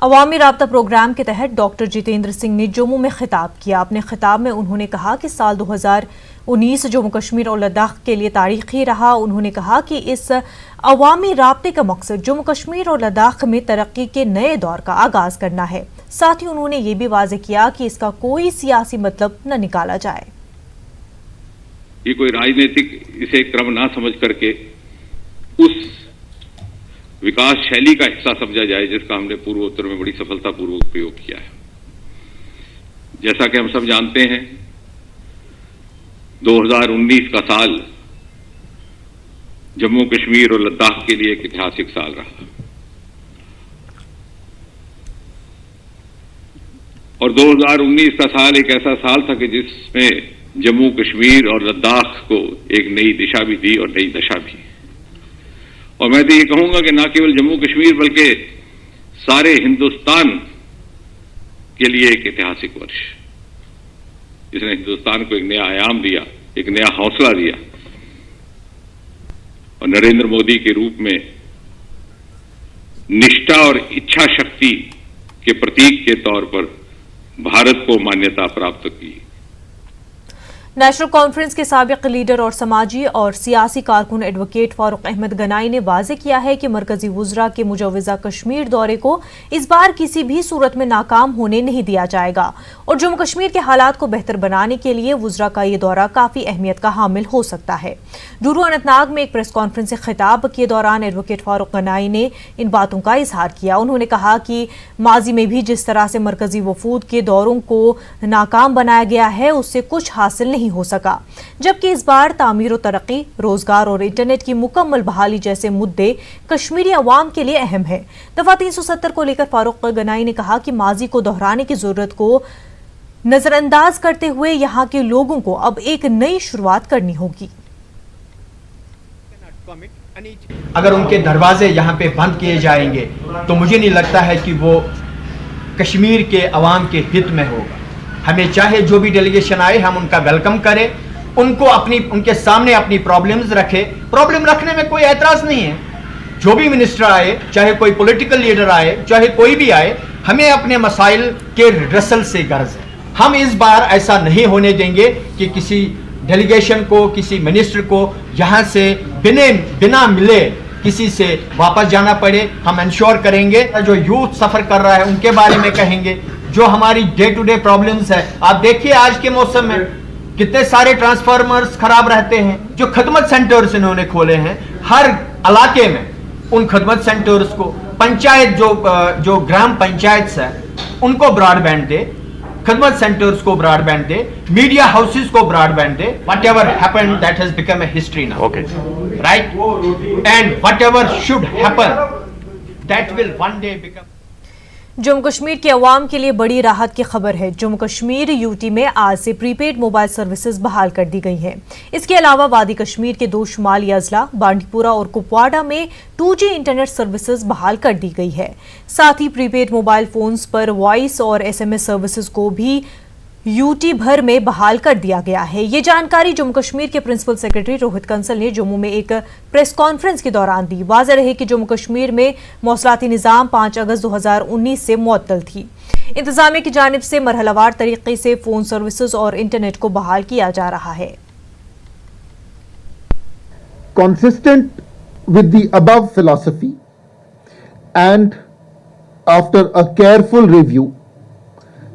अवामी राब्ता प्रोग्राम के तहत डॉक्टर जितेंद्र सिंह ने जम्मू में खिताब किया। अपने खिताब में उन्होंने कहा कि साल 2019 जम्मू कश्मीर और लद्दाख के लिए तारीखी रहा। उन्होंने कहा कि इस अवामी राब्ते का मकसद जम्मू कश्मीर और लद्दाख में तरक्की के नए दौर का आगाज करना है। साथ ही उन्होंने ये भी वाज़ेह किया कि इसका कोई सियासी मतलब न निकाला जाए। ये कोई राजनीतिक इसे क्रम ना समझ करके उस विकास शैली का हिस्सा समझा जाए जिसका हमने पूर्वोत्तर में बड़ी सफलतापूर्वक प्रयोग किया है। जैसा कि हम सब जानते हैं, 2019 का साल जम्मू कश्मीर और लद्दाख के लिए एक ऐतिहासिक साल रहा और 2019 का साल एक ऐसा साल था कि जिसमें जम्मू कश्मीर और लद्दाख को एक नई दिशा भी दी और नई दशा भी। और मैं तो ये कहूंगा कि न केवल जम्मू कश्मीर बल्कि सारे हिंदुस्तान के लिए एक ऐतिहासिक वर्ष, जिसने हिंदुस्तान को एक नया आयाम दिया, एक नया हौसला दिया और नरेंद्र मोदी के रूप में निष्ठा और इच्छा शक्ति के प्रतीक के तौर पर भारत को मान्यता प्राप्त की। नेशनल कॉन्फ्रेंस के साबिक लीडर और समाजी और सियासी कारकुन एडवोकेट फारूक अहमद गनाई ने वाज़ेह किया है कि मरकजी वुज़रा के मुजव्वज़ा कश्मीर दौरे को इस बार किसी भी सूरत में नाकाम होने नहीं दिया जाएगा और जम्मू कश्मीर के हालात को बेहतर बनाने के लिए वुज़रा का ये दौरा काफ़ी अहमियत का हामिल हो सकता है। डूरू अनंतनाग में एक प्रेस कॉन्फ्रेंस से खिताब के दौरान एडवोकेट फारूक गनाई ने इन बातों का इजहार किया। उन्होंने कहा कि माजी में भी जिस तरह से मरकजी वफूद के दौरों को नाकाम बनाया गया है उससे कुछ हासिल नहीं हो सका, जबकि इस बार तामीर और तरक्की, रोजगार और इंटरनेट की मुकम्मल बहाली जैसे मुद्दे कश्मीरी अवाम के लिए अहम है। दफा 370 को लेकर फारूक गनाई ने कहा कि माजी को दोहराने की जरूरत को नजरअंदाज करते हुए यहाँ के लोगों को अब एक नई शुरुआत करनी होगी। अगर उनके दरवाजे यहाँ पे बंद किए जाएंगे तो मुझे नहीं लगता है कि वो कश्मीर के अवाम के हित में होगा। हमें चाहे जो भी डेलीगेशन आए हम उनका वेलकम करें, उनको उनके सामने अपनी प्रॉब्लम्स रखें। प्रॉब्लम रखने में कोई एतराज नहीं है। जो भी मिनिस्टर आए, चाहे कोई पॉलिटिकल लीडर आए, चाहे कोई भी आए, हमें अपने मसाइल के रसल से गर्ज है। हम इस बार ऐसा नहीं होने देंगे कि किसी डेलीगेशन को, किसी मिनिस्टर को यहाँ से बिना मिले किसी से वापस जाना पड़े। हम इंश्योर करेंगे जो यूथ सफर कर रहा है उनके बारे में कहेंगे, जो हमारी डे टू डे प्रॉब्लम्स है। आप देखिए आज के मौसम में कितने सारे ट्रांसफार्मर्स खराब रहते हैं। जो खदमत सेंटर्स इन्होंने खोले हैं हर इलाके में, उन खदमत सेंटर्स को पंचायत जो ग्राम पंचायत है उनको ब्रॉडबैंड दे, खदमत सेंटर्स को ब्रॉडबैंड दे, मीडिया हाउसेस को broadband they. whatever happened that has become a history now, okay, right, and whatever should happen that will one day become। Jammu Kashmir के अवाम के लिए बड़ी राहत की खबर है। जम्मू कश्मीर यूटी में आज से प्रीपेड मोबाइल सर्विसेज बहाल कर दी गई हैं। इसके अलावा वादी कश्मीर के 2 शुमाली अजला बांडीपुरा और कुपवाड़ा में 2G इंटरनेट सर्विसेज बहाल कर दी गई है। साथ ही प्रीपेड मोबाइल फोन्स पर वॉइस और SMS सर्विसेज को भी यूटी भर में बहाल कर दिया गया है। ये जानकारी जम्मू कश्मीर के प्रिंसिपल सेक्रेटरी रोहित कंसल ने जम्मू में एक प्रेस कॉन्फ्रेंस के दौरान दी। वाज़ेह रहे कि जम्मू कश्मीर में मौसलाती निज़ाम 5 अगस्त 2019 से मुअत्तल थी। इंतजामिया की जानिब से मरहलावार तरीके से फोन सर्विसेज और इंटरनेट को बहाल किया जा रहा है। Consistent with the above philosophy and after a careful review,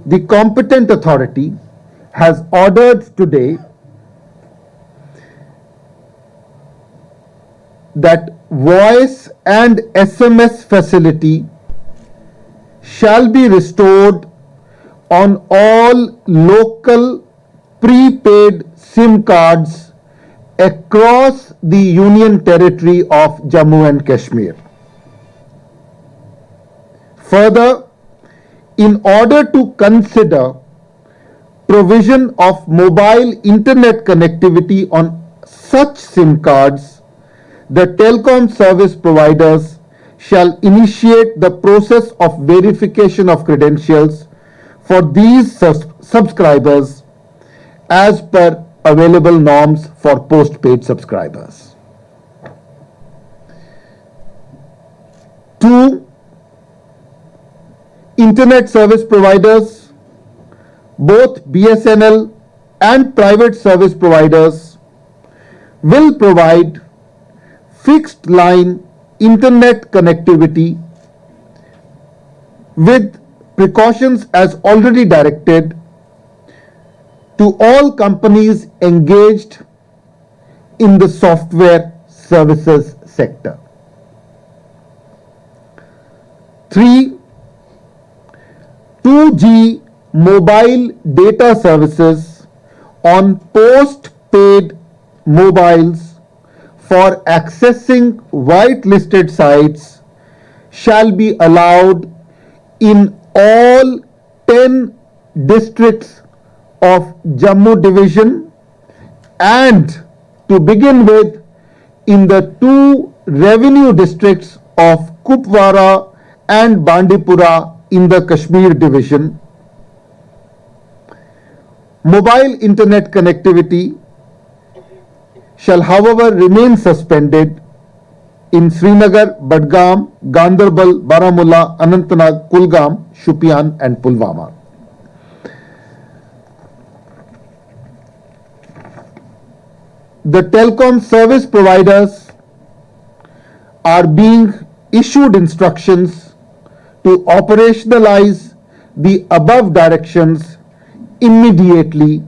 the competent authority has ordered today that voice and SMS facility shall be restored on all local prepaid SIM cards across the Union Territory of Jammu and Kashmir. Further, in order to consider provision of mobile internet connectivity on such SIM cards, the telecom service providers shall initiate the process of verification of credentials for these subscribers as per available norms for postpaid subscribers. 2. internet service providers, both BSNL and private service providers, will provide fixed line internet connectivity with precautions as already directed to all companies engaged in the software services sector. 3. 2G mobile data services on post-paid mobiles for accessing whitelisted sites shall be allowed in all 10 districts of Jammu division and to begin with in the 2 revenue districts of Kupwara and Bandipora in the Kashmir division. Mobile internet connectivity shall however remain suspended in Srinagar, Badgam, Ganderbal, Baramulla, Anantnag, Kulgam, Shupian and Pulwama. The telecom service providers are being issued instructions to operationalize the above directions immediately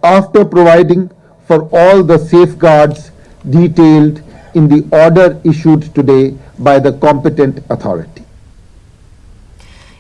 after providing for all the safeguards detailed in the order issued today by the competent authority.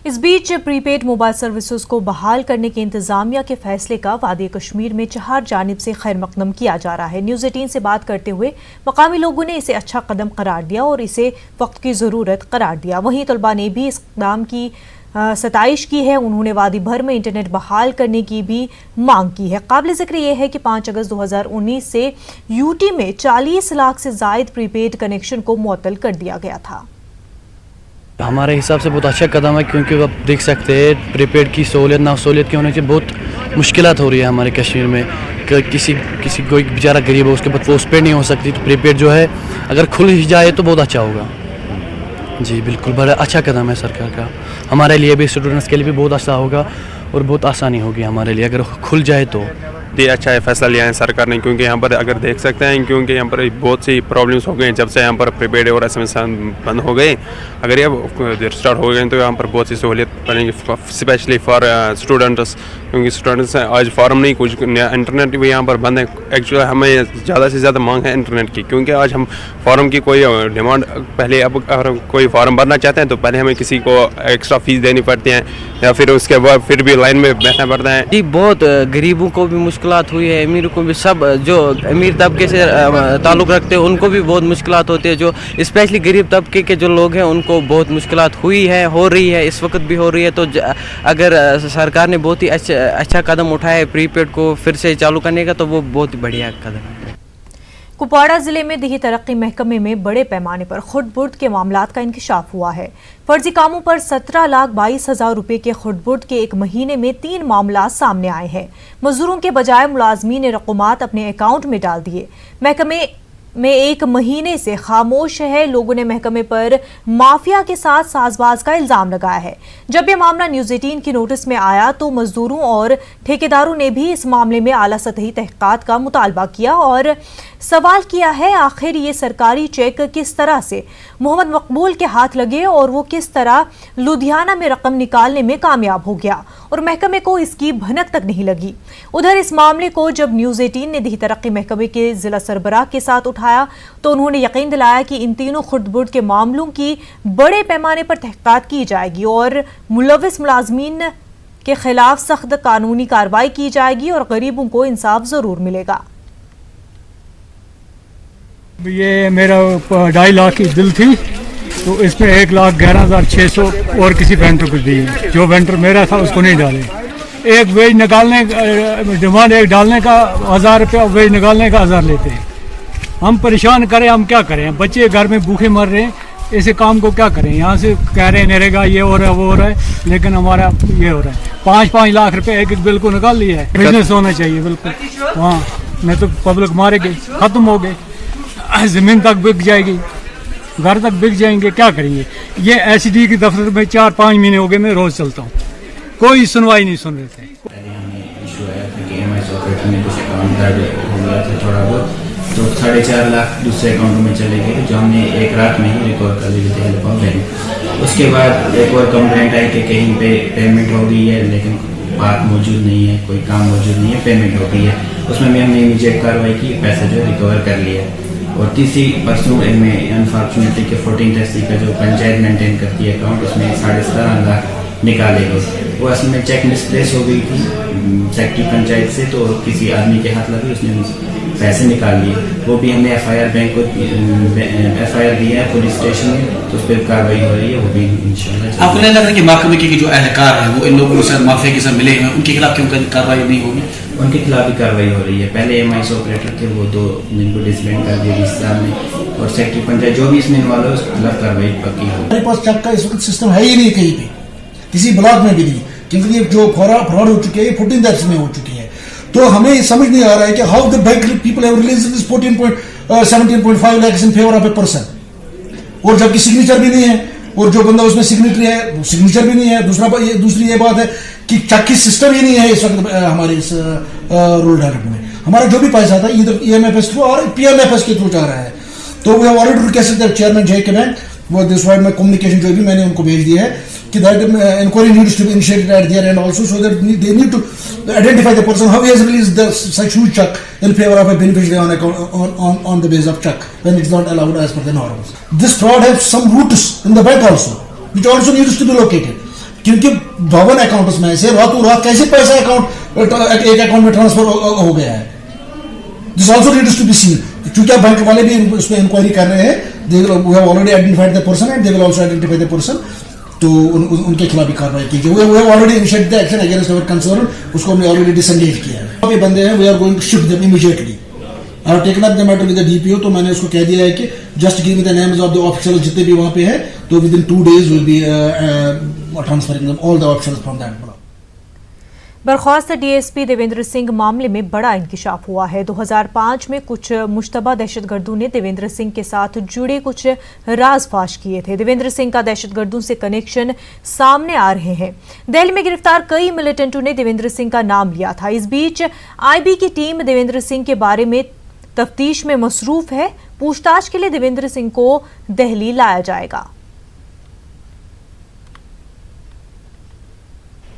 इस बीच prepaid mobile services को बहाल करने के इंतजामिया के फैसले का वादी कश्मीर में 4 जानिब से खैर मकदम किया जा रहा है। न्यूज़ 18 से बात करते हुए मकामी लोगों ने इसे अच्छा कदम करार दिया और इसे वक्त की ज़रूरत करार दिया। वहीं तलबा ने भी इस इक़दाम की सताइश की है। उन्होंने वादी भर में इंटरनेट बहाल करने की भी मांग की है। काबिल ज़िक्र यह है कि 5 अगस्त 2019 से यूटी में 40 लाख से ज़ायद प्रीपेड कनेक्शन को मुअत्तल कर दिया गया था। हमारे हिसाब से बहुत अच्छा कदम है, क्योंकि आप देख सकते हैं प्रीपेड की सहूलियत ना सहूलियत की होने से बहुत मुश्किलात हो रही है हमारे कश्मीर में। किसी कोई बेचारा गरीब है उसके पास पोस्टपेड नहीं हो सकती, तो प्रीपेड जो है अगर खुल ही जाए तो बहुत अच्छा होगा। जी बिल्कुल, बड़ा अच्छा कदम है सरकार का। हमारे लिए भी, स्टूडेंट्स के लिए भी बहुत अच्छा होगा और बहुत आसानी होगी हमारे लिए अगर खुल जाए तो। ये अच्छा है फैसला लिया है सरकार ने, क्योंकि यहाँ पर अगर देख सकते हैं, क्योंकि यहाँ पर बहुत सी प्रॉब्लम्स हो गई जब से यहाँ पर प्रीपेड और SMS बंद हो गए। अगर ये स्टार्ट हो गए तो यहाँ पर बहुत सी सहूलियत बनेगी, स्पेशली फॉर स्टूडेंट्स, क्योंकि स्टूडेंट्स आज फॉर्म नहीं, कुछ इंटरनेट भी यहाँ पर बंद है। एक्चुअली हमें ज़्यादा से ज़्यादा मांग है इंटरनेट की, क्योंकि आज हम फॉर्म की कोई डिमांड पहले, अब अगर कोई फॉर्म भरना चाहते हैं तो पहले हमें किसी को एक्स्ट्रा फीस देनी पड़ती है या फिर उसके बाद फिर भी लाइन में बैठना पड़ता है। जी बहुत गरीबों को भी मुश्किलात हुई है, अमीरों को भी, सब जो अमीर तबके से ताल्लुक़ रखते हैं उनको भी बहुत मुश्किलात होती है। जो स्पेशली गरीब तबके के जो लोग हैं उनको बहुत मुश्किलात हुई है, हो रही है, इस वक्त भी हो रही है। तो अगर सरकार ने बहुत ही अच्छा कदम उठाया है प्रीपेड को फिर से चालू करने का, तो वो बहुत ही बढ़िया कदम है। कुपवाड़ा जिले में दिही तरक्की महकमे में बड़े पैमाने पर खुर्द-बुर्द के मामलात का इंकशाफ हुआ है। फर्जी कामों पर 17,22,000 रुपए के खुर्द-बुर्द के एक महीने में 3 मामला सामने आए हैं। मजदूरों के बजाय मुलाजमीन ने रकूमात अपने अकाउंट में डाल दिए। महकमे में 1 महीने से खामोश है। लोगों ने महकमे पर माफिया के साथ साजबाज का इल्जाम लगाया है। जब यह मामला न्यूज़ 18 की नोटिस में आया तो मजदूरों और ठेकेदारों ने भी इस मामले में आला सतही तहकीकात का मुतालबा किया और सवाल किया है आखिर ये सरकारी चेक किस तरह से मोहम्मद मकबूल के हाथ लगे और वो किस तरह लुधियाना में रकम निकालने में कामयाब हो गया और महकमे को इसकी भनक तक नहीं लगी। उधर इस मामले को जब न्यूज़ 18 ने दिही तरक्की महकमे के जिला सरबराह के साथ उठाया तो उन्होंने यकीन दिलाया कि इन तीनों खुर्द-बुर्द के मामलों की बड़े पैमाने पर तहकीकात की जाएगी और मुलविस मुलाजमीन के खिलाफ सख्त कानूनी कार्रवाई की जाएगी और गरीबों को इंसाफ जरूर मिलेगा। ये मेरा 2.5 लाख की बिल थी, तो इसमें 1,11,600 और किसी वेंडर को दी। जो वेंडर मेरा था उसको नहीं डाले। एक वेज निकालने डिमांड एक डालने का 1,000 रुपया, वेज निकालने का 1,000 लेते हैं। हम परेशान करें, हम क्या करें? बच्चे घर में भूखे मर रहे हैं, ऐसे काम को क्या करें? यहाँ से कह रहे हैं नरेगा ये हो रहा है वो हो रहा है, लेकिन हमारा ये हो रहा है। 5-5 लाख रुपए एक बिल को निकाल लिया है। बिजनेस होना चाहिए बिल्कुल, हाँ नहीं तो पब्लिक मारेगी, खत्म हो गई, जमीन तक बिक जाएगी। घर तक बिक जाएंगे, क्या करेंगे। ये एसडी के दफ्तर में 4-5 महीने हो गए मैं रोज चलता हूँ, कोई सुनवाई नहीं सुन रहे थे। इशू आया था कि एमआई ऑपरेटर में कुछ अकाउंट कार्ड हो गया था थोड़ा बहुत, तो 4.5 लाख दूसरे अकाउंट में चले गए, जो हमने एक रात में ही रिकवर कर लिए थे हेल्प ऑफ बैंक। उसके बाद एक और कंप्लेंट आई कि कहीं पे पेमेंट हो गई है, लेकिन बात मौजूद नहीं है, कोई काम मौजूद नहीं है, पेमेंट हो गई है। उसमें भी हमने इमीडिएट कार्रवाई की, पैसा जो रिकवर कर लिया। और तीसरी परसों में अनफॉर्चुनेटली के 14 टैक्सी का जो पंचायत मेंटेन करती है अकाउंट, उसमें 17.5 लाख निकाले गए। वो असल में चेक मिसप्लेस हो गई थी सेक्रेटरी पंचायत से, तो किसी आदमी के हाथ लगी, उसने पैसे निकाल लिए। वो भी हमने एफआईआर बैंक को एफआईआर दिया है पुलिस स्टेशन में, तो उस पर कार्रवाई हो रही है, वो भी इंशाल्लाह। आपको नहीं लग रहा कि महकमे के जो एहलकार है वो इन लोगों के साथ माफिया के साथ मिले हैं, उनके खिलाफ क्यों कार्रवाई नहीं होगी? उनके खिलाफ भी कार्रवाई हो रही है। पहले एमआई ऑपरेटर थे वो 2 जिनको डिसबैंड कर दिया साहब ने, और सेक्रेटरी पंचायत जो भी इसमें इन्वॉल्व है उसके खिलाफ कार्रवाई पक्की हो। हमारे पास चेक का इस वक्त सिस्टम है ही नहीं कहीं पे, किसी ब्लॉक में भी नहीं, क्योंकि ये जो फ्रॉड हो चुकी है ये 14 टैक्स में हो चुकी है। तो हमें समझ नहीं आ रहा है कि how the bank people have released this 17.5 lakhs in favour of a person, और जबकि सिग्नेचर भी नहीं है, और जो बंदा उसमें सिग्नेटरी है वो सिग्नेचर भी नहीं है। दूसरी ये बात है कि चेक की सिस्टम ही नहीं है इस वक्त हमारे इस रूरल डेवलपमेंट में। हमारा जो भी पैसा था इधर EMFS थ्रू और PMFS के थ्रू जा रहा है। तो we have already requested the chairman JK bank, वो दिस वाइड में कम्युनिकेशन जो भी मैंने उनको भेज दिया है कि that inquiry needs to be initiated at their end also, so that they need to identify the person how he has released the such huge check in favor of a beneficiary on account on the basis of check when it's not allowed as per the norms. This fraud has some roots in the bank also, which also needs to be located. क्योंकि 52 accounts में से रातों रात कैसे पैसा एक account में transfer हो गया है, this also needs to be seen. क्योंकि बैंक वाले भी उस पर इंक्वायरी कर रहे हैं, they we have already identified the person and they will also identify the person, तो उनके खिलाफ भी कार्रवाई की जाए। We have already initiated the action against our concern, उसको हमने ऑलरेडी डिसएंगेज किया है। अभी बंदे हैं, we are going to shift them immediately. I have taken up the matter with the DPO, तो मैंने उसको कह दिया है कि just give me the names of the officers जितने भी वहां पे हैं, तो with in 2 days will be transferring them all the officers from that block. बर्खास्त DSP देवेंद्र सिंह मामले में बड़ा इंकिशाफ हुआ है। 2005 में कुछ मुश्तबा दहशतगर्दों ने देवेंद्र सिंह के साथ जुड़े कुछ राज फाश किए थे। देवेंद्र सिंह का दहशतगर्दों से कनेक्शन सामने आ रहे हैं। दिल्ली में गिरफ्तार कई मिलिटेंटों ने देवेंद्र सिंह का नाम लिया था। इस बीच IB की टीम देवेंद्र सिंह के बारे में तफ्तीश में मसरूफ है। पूछताछ के लिए देवेंद्र सिंह को दिल्ली लाया जाएगा।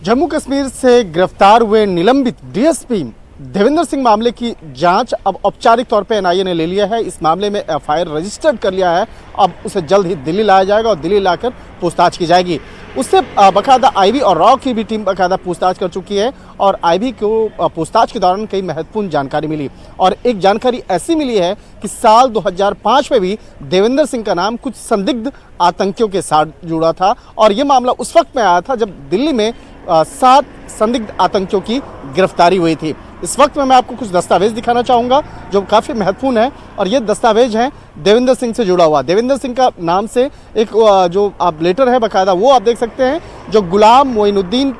जम्मू कश्मीर से गिरफ्तार हुए निलंबित DSP देवेंद्र सिंह मामले की जांच अब औपचारिक तौर पे NIA ने ले लिया है। इस मामले में FIR रजिस्टर्ड कर लिया है। अब उसे जल्द ही दिल्ली लाया जाएगा और दिल्ली लाकर पूछताछ की जाएगी। उससे बाकायदा IB और रॉ की भी टीम बाकायदा पूछताछ कर चुकी है और IB को पूछताछ के दौरान कई महत्वपूर्ण जानकारी मिली। और एक जानकारी ऐसी मिली है कि साल 2005 में भी देवेंद्र सिंह का नाम कुछ संदिग्ध आतंकियों के साथ जुड़ा था और ये मामला उस वक्त में आया था जब दिल्ली में 7 संदिग्ध आतंकियों की गिरफ्तारी हुई थी। इस वक्त में मैं आपको कुछ दस्तावेज दिखाना चाहूँगा जो काफ़ी महत्वपूर्ण है और ये दस्तावेज हैं देवेंद्र सिंह से जुड़ा हुआ। देवेंद्र सिंह का नाम से एक जो आप लेटर है बाकायदा वो आप देख सकते हैं जो गुलाम मोइनुद्दीन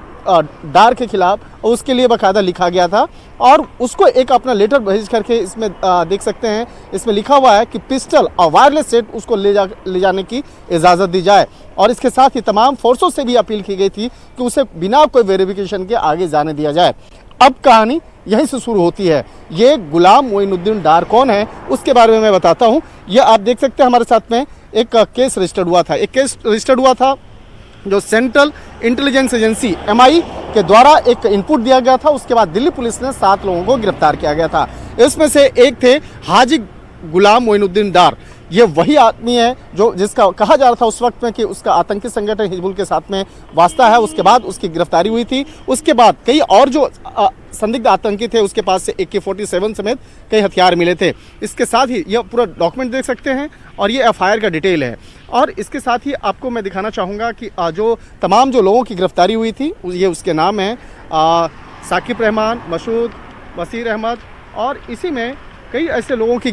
डार के खिलाफ उसके लिए बाकायदा लिखा गया था और उसको एक अपना लेटर भेज करके इसमें देख सकते हैं इसमें लिखा हुआ है कि पिस्टल और वायरलेस सेट उसको ले जाने की इजाज़त दी जाए और इसके साथ ही तमाम फोर्सों से भी अपील की गई थी कि उसे बिना कोई वेरिफिकेशन के आगे जाने दिया जाए। अब कहानी यहीं से शुरू होती है। ये गुलाम मोइनुद्दीन डार कौन है उसके बारे में मैं बताता हूँ। ये आप देख सकते हैं हमारे साथ में एक केस रजिस्टर्ड हुआ था। एक केस रजिस्टर्ड हुआ था जो सेंट्रल इंटेलिजेंस एजेंसी MI के द्वारा एक इनपुट दिया गया था। उसके बाद दिल्ली पुलिस ने 7 लोगों को गिरफ्तार किया गया था। इसमें से एक थे हाजी गुलाम मोइनुद्दीन डार। ये वही आदमी है जो जिसका कहा जा रहा था उस वक्त में कि उसका आतंकी संगठन हिजबुल के साथ में वास्ता है। उसके बाद उसकी गिरफ्तारी हुई थी। उसके बाद कई और जो संदिग्ध आतंकी थे उसके पास से AK-47 समेत कई हथियार मिले थे। इसके साथ ही यह पूरा डॉक्यूमेंट देख सकते हैं और ये FIR का डिटेल है। और इसके साथ ही आपको मैं दिखाना चाहूँगा कि जो तमाम जो लोगों की गिरफ्तारी हुई थी ये उसके नाम हैं साकिब रहमान, मसूद, वसीर अहमद और इसी में कई ऐसे लोगों की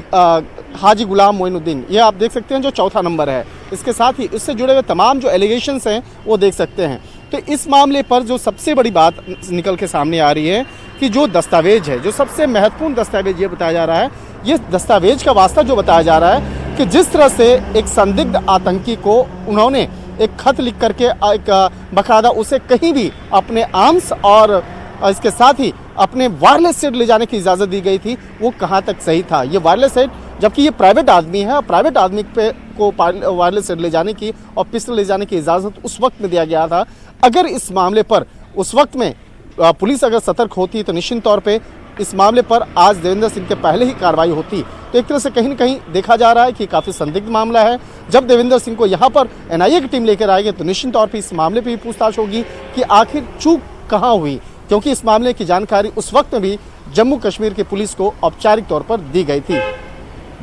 हाजी गुलाम मोइनुद्दीन ये आप देख सकते हैं जो 4था नंबर है। इसके साथ ही इससे जुड़े हुए तमाम जो एलिगेशंस हैं वो देख सकते हैं। तो इस मामले पर जो सबसे बड़ी बात निकल के सामने आ रही है कि जो दस्तावेज है जो सबसे महत्वपूर्ण दस्तावेज ये बताया जा रहा है ये दस्तावेज का वास्ता जो बताया जा रहा है कि जिस तरह से एक संदिग्ध आतंकी को उन्होंने एक खत लिख करके एक बकायदा उसे कहीं भी अपने आर्म्स और इसके साथ ही अपने वायरलेस सेट ले जाने की इजाज़त दी गई थी, वो कहाँ तक सही था। ये वायरलेस सेट, जबकि ये प्राइवेट आदमी है, प्राइवेट आदमी पे को वायरलेस सेट ले जाने की और पिस्टल ले जाने की इजाज़त उस वक्त में दिया गया था। अगर इस मामले पर उस वक्त में पुलिस अगर सतर्क होती तो निश्चित तौर पे इस मामले पर आज देवेंद्र सिंह के पहले ही कार्रवाई होती। तो एक तरह से कहीं न कहीं देखा जा रहा है कि काफ़ी संदिग्ध मामला है। जब देवेंद्र सिंह को यहाँ पर एनआईए की टीम लेकर आएगी तो निश्चित तौर पर इस मामले पर भी पूछताछ होगी कि आखिर चूक कहाँ हुई, क्योंकि इस मामले की जानकारी उस वक्त में भी जम्मू कश्मीर की पुलिस को औपचारिक तौर पर दी गई थी।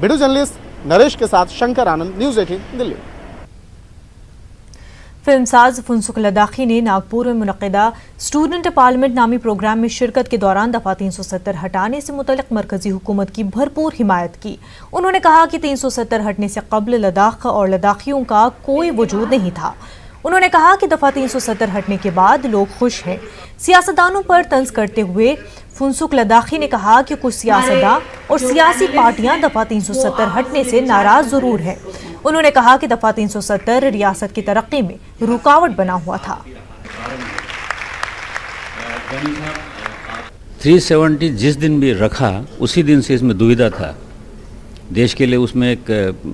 वीडियो जर्नलिस्ट नरेश के साथ शंकर आनंद, न्यूज़ 18 दिल्ली। फिल्मसाज फुनसुक लद्दाखी ने नागपुर में मुनक़िदा स्टूडेंट पार्लियामेंट नामी प्रोग्राम में शिरकत के दौरान दफ़ा 370 हटाने से मुतल्लिक़ मरकज़ी हुकूमत की भरपूर हिमायत की। उन्होंने कहा कि 370 हटने से कब्ल लद्दाख और लद्दाखियों का कोई वजूद नहीं था। उन्होंने कहा कि दफ़ा 370 हटने के बाद लोग खुश हैं। सियासतदानों पर तंज करते हुए फुनसुक लद्दाखी ने कहा कि कुछ सियासतदान और सियासी पार्टियां दफ़ा 370 हटने से नाराज़ ज़रूर हैं। उन्होंने कहा कि दफ़ा 370 रियासत की तरक्की में रुकावट बना हुआ था। 370 जिस दिन भी रखा उसी दिन से इसमें दुविधा था देश के लिए। उसमें एक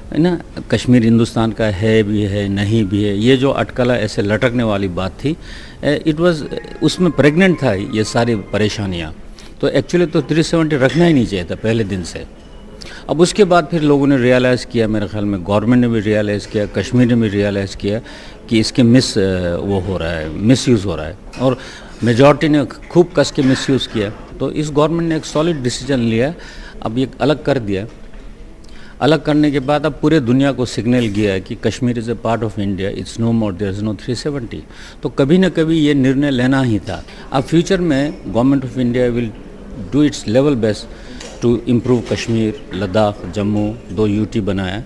ना कश्मीर हिंदुस्तान का है भी है नहीं भी है, ये जो अटकला ऐसे लटकने वाली बात थी, इट वाज उसमें प्रेग्नेंट था ये सारी परेशानियाँ। तो एक्चुअली तो 370 रखना ही नहीं चाहिए था पहले दिन से। अब उसके बाद फिर लोगों ने रियलाइज़ किया, मेरे ख्याल में गवर्नमेंट ने भी रियलाइज़ किया, कश्मीर ने भी रियलाइज़ किया कि इसके मिसयूज़ हो रहा है और मेजॉरिटी ने खूब कस के मिसयूज़ किया। तो इस गवर्नमेंट ने एक सॉलिड डिसीजन लिया, अब ये अलग कर दिया। अलग करने के बाद अब पूरे दुनिया को सिग्नल गया है कि Kashmir is a part of India, it's no more, there is no 370। तो कभी ना कभी ये निर्णय लेना ही था। अब फ्यूचर में government of India will do its level best to improve Kashmir, Ladakh, Jammu, 2 UT बनाया।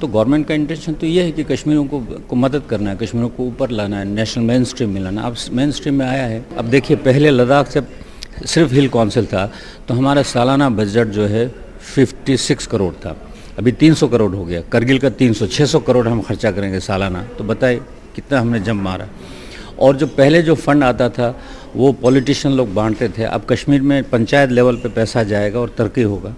तो गवर्नमेंट का इंटेंशन तो ये है कि कश्मीरियों को मदद करना है, कश्मीरियों को ऊपर लाना है, नेशनल मेन स्ट्रीम में लाना। अब मेन स्ट्रीम में आया है। अब देखिए, पहले लद्दाख से सिर्फ हिल काउंसिल था तो हमारा सालाना बजट जो है 56 करोड़ था, अभी 300 करोड़ हो गया। करगिल का 600 करोड़ हम खर्चा करेंगे सालाना, तो बताइए कितना हमने जंप मारा। और जो पहले जो फंड आता था वो पॉलिटिशियन लोग बांटते थे, अब कश्मीर में पंचायत लेवल पे पैसा जाएगा और तरक्की होगा।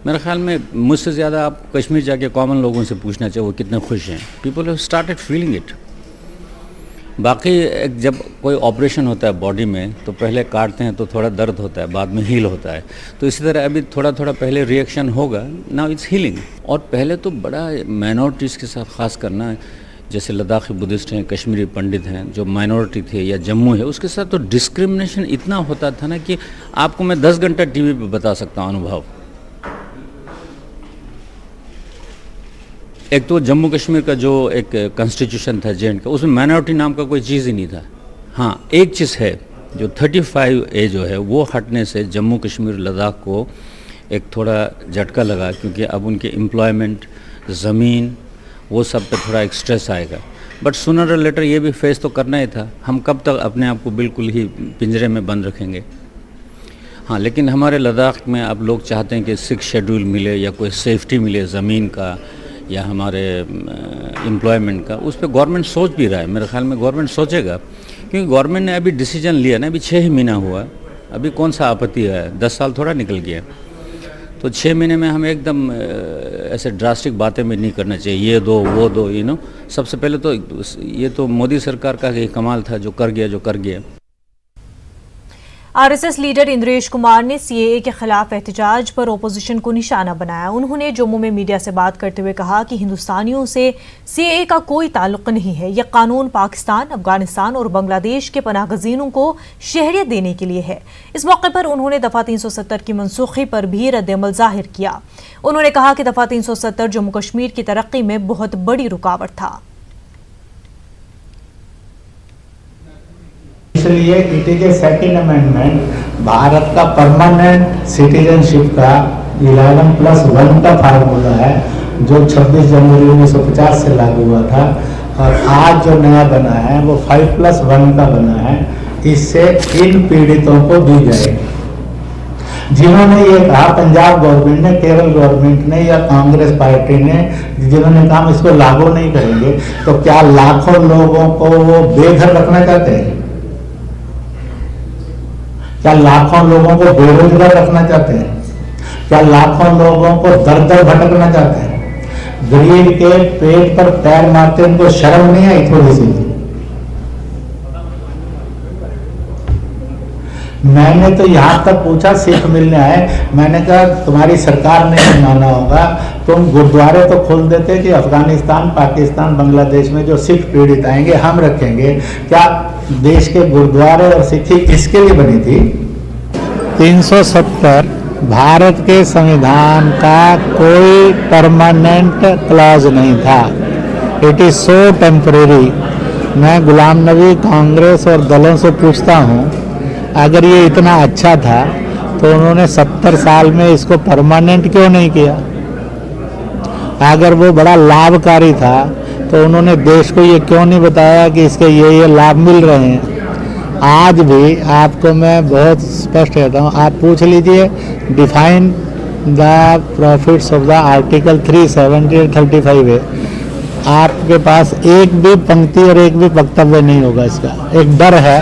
मेरे ख्याल में मुझसे ज़्यादा आप कश्मीर जाके कॉमन लोगों से पूछना चाहिए वो कितने खुश हैं। People have started feeling it. बाकी जब कोई ऑपरेशन होता है बॉडी में तो पहले काटते हैं तो थोड़ा दर्द होता है, बाद में हील होता है। तो इसी तरह अभी थोड़ा थोड़ा पहले रिएक्शन होगा, नाउ इट्स हीलिंग। और पहले तो बड़ा माइनॉरिटीज़ के साथ खास करना, जैसे लद्दाखी बुद्धिस्ट हैं, कश्मीरी पंडित हैं जो माइनॉरिटी थे, या जम्मू है, उसके साथ तो डिस्क्रिमिनेशन इतना होता था ना कि आपको मैं 10 घंटा टीवी पे बता सकता हूँ अनुभव। एक तो जम्मू कश्मीर का जो एक कॉन्स्टिट्यूशन था जेएंड का, उसमें माइनॉरिटी नाम का कोई चीज़ ही नहीं था। हाँ, एक चीज़ है जो 35A जो है वो हटने से जम्मू कश्मीर लद्दाख को एक थोड़ा झटका लगा, क्योंकि अब उनके एम्प्लॉयमेंट, ज़मीन, वो सब पे थोड़ा एक स्ट्रेस आएगा। बट सूनर और लेटर ये भी फेस तो करना ही था। हम कब तक अपने आप को बिल्कुल ही पिंजरे में बंद रखेंगे। हाँ, लेकिन हमारे लद्दाख में अब लोग चाहते हैं कि 6 शेड्यूल मिले या कोई सेफ्टी मिले ज़मीन का या हमारे एम्प्लॉयमेंट का। उस पर गवर्नमेंट सोच भी रहा है। मेरे ख्याल में गवर्नमेंट सोचेगा, क्योंकि गवर्नमेंट ने अभी डिसीजन लिया ना, अभी 6 ही महीना हुआ, अभी कौन सा आपत्ति है, 10 साल थोड़ा निकल गया। तो 6 महीने में हम एकदम ऐसे ड्रास्टिक बातें भी नहीं करना चाहिए, ये दो वो दो, सबसे पहले तो ये तो मोदी सरकार का ही कमाल था जो कर गया। आरएसएस लीडर इंद्रेश कुमार ने सीएए के खिलाफ एहतजाज पर ओपोजिशन को निशाना बनाया। उन्होंने जम्मू में मीडिया से बात करते हुए कहा कि हिंदुस्तानियों से सीएए का कोई ताल्लुक नहीं है। यह कानून पाकिस्तान, अफगानिस्तान और बांग्लादेश के पनाहगज़ीनों को शहरियत देने के लिए है। इस मौके पर उन्होंने दफ़ा 370 की मनसूखी पर भी रद्द-ए-अमल जाहिर किया। उन्होंने कहा कि दफ़ा 370 जम्मू कश्मीर की तरक्की में बहुत बड़ी रुकावट था। इसलिए it is a second amendment Bharat का परमानेंट सिटीजनशिप का 11+1 का फार्मूला है, जो 26 जनवरी 1950 से लागू हुआ था। और आज जो नया बना है वो 5+1 का बना है। इससे इन पीड़ितों को दी जाएगी। जिन्होंने ये कहा, पंजाब गवर्नमेंट ने, केरल गवर्नमेंट ने या कांग्रेस पार्टी ने, जिन्होंने कहा हम इसको लागू नहीं करेंगे, तो क्या लाखों लोगों को वो बेघर रखना चाहते हैं? क्या लाखों लोगों को बेरोजगार रखना चाहते हैं? क्या लाखों लोगों को दर दर भटकना चाहते हैं? गरीब के पेट पर पैर मारते उनको शर्म नहीं आई थोड़ी सी? मैंने तो यहाँ तक पूछा, सिख मिलने आए, मैंने कहा तुम्हारी सरकार ने नहीं माना होगा, तुम गुरुद्वारे तो खोल देते कि अफगानिस्तान, पाकिस्तान, बांग्लादेश में जो सिख पीड़ित आएंगे हम रखेंगे। क्या देश के गुरुद्वारे और सिक्खी इसके लिए बनी थी? 370 भारत के संविधान का कोई परमानेंट क्लॉज नहीं था। It is so temporary. मैं गुलाम नबी कांग्रेस और दलों से पूछता हूँ, अगर ये इतना अच्छा था तो उन्होंने 70 साल में इसको परमानेंट क्यों नहीं किया? अगर वो बड़ा लाभकारी था तो उन्होंने देश को ये क्यों नहीं बताया कि इसके ये लाभ मिल रहे हैं? आज भी आपको मैं बहुत स्पष्ट कहता हूँ, आप पूछ लीजिए, define the profits of the article 370 और 35 है, आपके पास एक भी पंक्ति और एक भी वक्तव्य नहीं होगा। इसका एक डर है।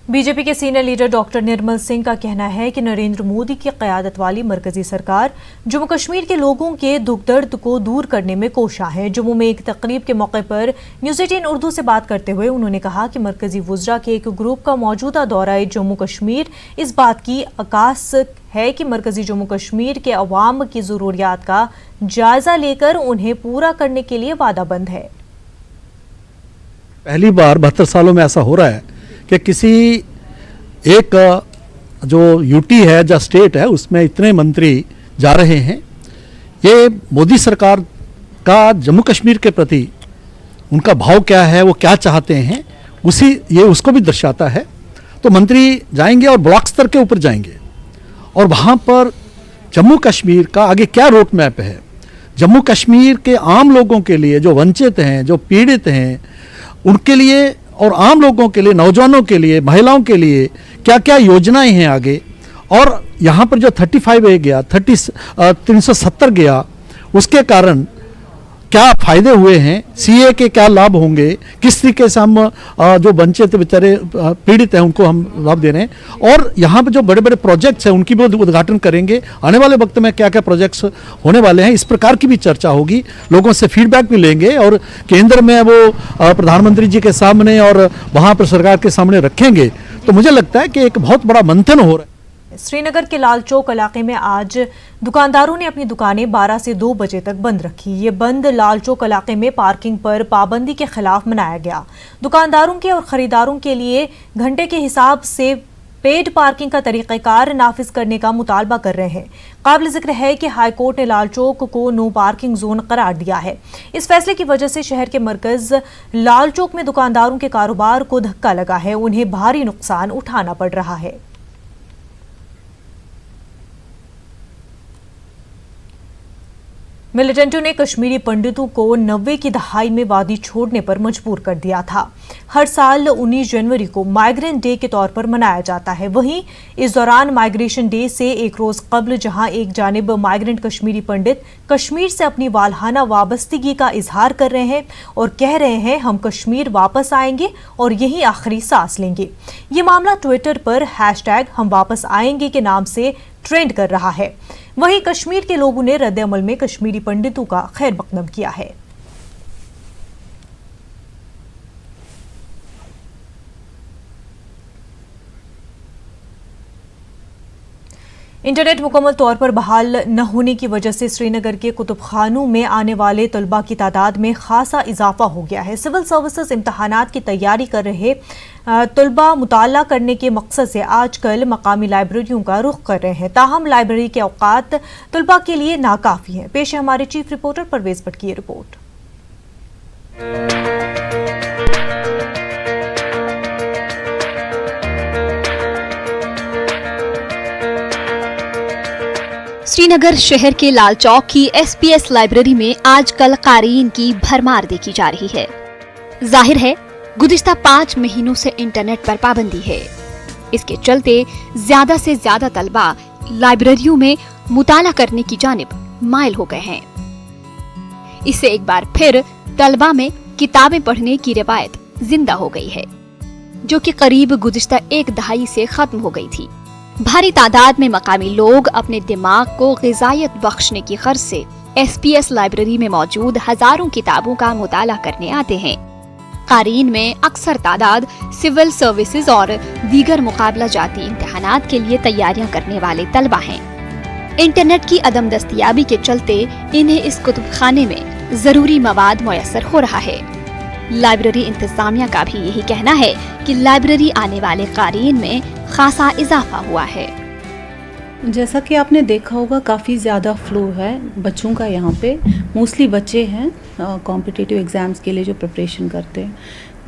बीजेपी के senior leader doctor Nirmal Singh का कहना है कि नरेंद्र मोदी की क़यादत वाली मरकजी सरकार जम्मू कश्मीर के लोगों के दुख दर्द को दूर करने में कोशा है। जम्मू में एक तकरीब के मौके पर न्यूज़ 18 उर्दू से बात करते हुए उन्होंने कहा कि मरकजी वुज़रा के एक ग्रुप का मौजूदा दौरा जम्मू कश्मीर इस बात की अक्कास है कि मरकजी जम्मू कश्मीर के अवाम की ज़रूरियात का जायजा लेकर उन्हें पूरा करने के लिए वादाबंद है। पहली बार 72 सालों में ऐसा हो रहा है कि किसी एक जो यूटी है, जो स्टेट है, उसमें इतने मंत्री जा रहे हैं। ये मोदी सरकार का जम्मू कश्मीर के प्रति उनका भाव क्या है, वो क्या चाहते हैं, ये उसको भी दर्शाता है। तो मंत्री जाएंगे और ब्लॉक स्तर के ऊपर जाएंगे और वहाँ पर जम्मू कश्मीर का आगे क्या रोड मैप है, जम्मू कश्मीर के आम लोगों के लिए जो वंचित हैं, जो पीड़ित हैं, उनके लिए और आम लोगों के लिए, नौजवानों के लिए, महिलाओं के लिए क्या क्या योजनाएं हैं आगे। और यहाँ पर जो 35A गया, 370 गया, उसके कारण क्या फ़ायदे हुए हैं, सीए के क्या लाभ होंगे, किस तरीके से हम जो वंचित बेचारे पीड़ित हैं उनको हम लाभ दे रहे हैं। और यहाँ पर जो बड़े बड़े प्रोजेक्ट्स हैं उनकी भी उद्घाटन करेंगे। आने वाले वक्त में क्या क्या प्रोजेक्ट्स होने वाले हैं, इस प्रकार की भी चर्चा होगी। लोगों से फीडबैक भी लेंगे और केंद्र में वो प्रधानमंत्री जी के सामने और वहाँ पर सरकार के सामने रखेंगे। तो मुझे लगता है कि एक बहुत बड़ा मंथन हो रहा है। श्रीनगर के लाल चौक इलाके में आज दुकानदारों ने अपनी दुकानें 12 से 2 बजे तक बंद रखी। ये बंद लाल चौक इलाके में पार्किंग पर पाबंदी के खिलाफ मनाया गया। दुकानदारों के और खरीदारों के लिए घंटे के हिसाब से पेड पार्किंग का तरीक़ाकार नाफिज करने का मुतालबा कर रहे हैं। काबिल जिक्र है कि हाई कोर्ट ने लाल चौक को नो पार्किंग जोन करार दिया है। इस फैसले की वजह से शहर के मरकज लाल चौक में दुकानदारों के कारोबार को धक्का लगा है, उन्हें भारी नुकसान उठाना पड़ रहा है। मिलिटेंटों ने कश्मीरी पंडितों को 90 की दहाई में वादी छोड़ने पर मजबूर कर दिया था। हर साल 19 जनवरी को माइग्रेंट डे के तौर पर मनाया जाता है। वहीं इस दौरान माइग्रेशन डे से एक रोज कबल जहां एक जानिब माइग्रेंट कश्मीरी पंडित कश्मीर से अपनी वालहाना वाबस्तगी का इजहार कर रहे हैं और कह रहे हैं हम कश्मीर वापस आएंगे और यही आखिरी सांस लेंगे। ये मामला ट्विटर पर हैशटैग हम वापस आएंगे के नाम से ट्रेंड कर रहा है। वहीं कश्मीर के लोगों ने रद्द अमल में कश्मीरी पंडितों का खैर मकदम किया है। इंटरनेट मुकम्मल तौर पर बहाल न होने की वजह से श्रीनगर के कुतुबखानों में आने वाले तलबा की तादाद में खासा इजाफा हो गया है। सिविल सर्विसेज इम्तहानात की तैयारी कर रहे तलबा मुताला करने के मकसद से आजकल मकामी लाइब्रेरियों का रुख कर रहे हैं। ताहम लाइब्रेरी के औकात तलबा के लिए नाकाफी हैं। पेश है हमारे चीफ रिपोर्टर परवेज भट्ट की रिपोर्ट। श्रीनगर शहर के लाल चौक की एसपीएस लाइब्रेरी में आजकल क़ारीन की भरमार देखी जा रही है। जाहिर है गुज़िश्ता 5 महीनों से इंटरनेट पर पाबंदी है। इसके चलते ज्यादा से ज्यादा तलबा लाइब्रेरियों में मुताला करने की जानिब माइल हो गए हैं। इससे एक बार फिर तलबा में किताबें पढ़ने की रिवायत जिंदा हो गई है, जो कि करीब गुज़िश्ता एक दहाई से खत्म हो गई थी। भारी तादाद में मकामी लोग अपने दिमाग को ग़िज़ायत बख्शने की गर्ज से SPS लाइब्रेरी में मौजूद हजारों किताबों का मुताला करने आते हैं। क़ारीन में अक्सर तादाद सिविल सर्विसेज और दीगर मुकाबला जाती इम्तिहानात के लिए तैयारियां करने वाले तलबा हैं। इंटरनेट की अदम दस्तयाबी के चलते इन्हें इस कुतुब खाने में जरूरी मवाद मुयस्सर हो रहा है। लाइब्रेरी इंतजामिया का भी यही कहना है कि लाइब्रेरी आने वाले क़ारीन में खासा इजाफा हुआ है। जैसा कि आपने देखा होगा काफ़ी ज़्यादा फ्लो है बच्चों का यहाँ पे। मोस्टली बच्चे हैं कॉम्पिटिटिव एग्ज़ाम्स के लिए जो प्रिपरेशन करते हैं।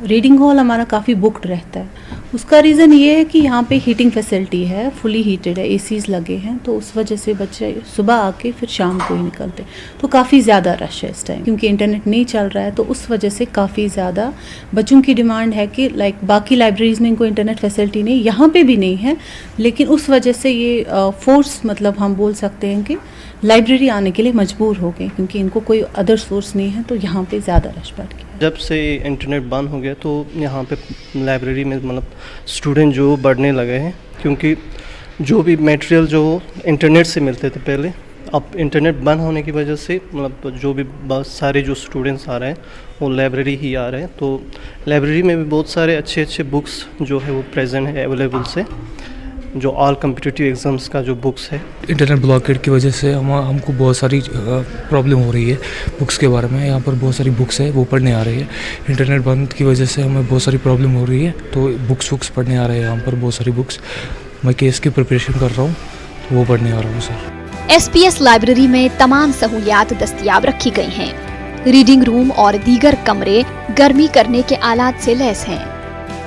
रीडिंग हॉल हमारा काफ़ी बुक्ड रहता है। उसका रीज़न ये है कि यहाँ पे हीटिंग फैसिलिटी है, फुली हीटेड है, ACs लगे हैं, तो उस वजह से बच्चे सुबह आके फिर शाम को ही निकलते। तो काफ़ी ज़्यादा रश है इस टाइम, क्योंकि इंटरनेट नहीं चल रहा है, तो उस वजह से काफ़ी ज़्यादा बच्चों की डिमांड है कि लाइक बाकी लाइब्रेरीज़ में इनको इंटरनेट फैसिलिटी नहीं, यहाँ पे भी नहीं है, लेकिन उस वजह से ये फोर्स मतलब हम बोल सकते हैं कि लाइब्रेरी आने के लिए मजबूर हो गए, क्योंकि इनको कोई अदर सोर्स नहीं है, तो यहाँ पे ज़्यादा रश बढ़ गया। जब से इंटरनेट बंद हो गया तो यहाँ पे लाइब्रेरी में मतलब स्टूडेंट जो बढ़ने लगे हैं, क्योंकि जो भी मटेरियल जो इंटरनेट से मिलते थे पहले, अब इंटरनेट बंद होने की वजह से मतलब जो भी बहुत सारे जो स्टूडेंट्स आ रहे हैं वो लाइब्रेरी ही आ रहे हैं। तो लाइब्रेरी में भी बहुत सारे अच्छे अच्छे बुक्स जो है वो प्रेजेंट है अवेलेबल से, जो ऑल कम्पिटिटिव एग्ज़ाम्स का जो बुक्स है। इंटरनेट ब्लॉकेट की वजह से हमको बहुत सारी प्रॉब्लम हो रही है बुक्स के बारे में। यहाँ पर बहुत सारी बुक्स है वो पढ़ने आ रही है। इंटरनेट बंद की वजह से हमें बहुत सारी प्रॉब्लम हो रही है, तो बुक्स पढ़ने आ रहे हैं यहाँ पर बहुत सारी बुक्स। मैं केस की प्रिपरेशन कर रहा हूँ तो वो पढ़ने आ रहा हूँ सर। SPS लाइब्रेरी में तमाम सहूलियात दस्तयाब रखी गई हैं। रीडिंग रूम और दीगर कमरे गर्मी करने के आलात से लैस हैं।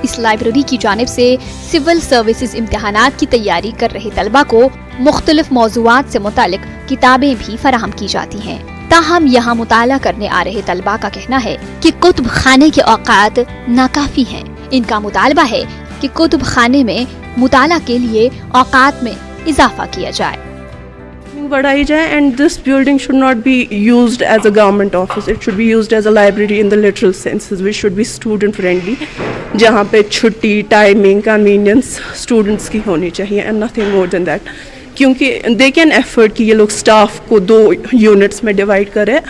इस लाइब्रेरी की जानिब से सिविल सर्विसेज इम्तिहानात की तैयारी कर रहे तलबा को मुख्तलिफ मौज़ूआत से मुतालिक किताबें भी फराहम की जाती हैं। ताहम यहाँ मुताला करने आ रहे तलबा का कहना है कि कुतुब खाने के औकात नाकाफी हैं। इनका मुतालबा है कि कुतुब खाने में मुताला के लिए औकात में इजाफा किया जाए, बढ़ाई जाए, and this building should not be used as a government office, it should be used as a library in the literal senses, which should be student friendly, जहाँ पे छुट्टी, टाइमिंग, कन्वीनियंस स्टूडेंट्स की होनी चाहिए and nothing more than that. क्योंकि they can effort कि ये लोग स्टाफ को 2 यूनिट्स में डिवाइड करें।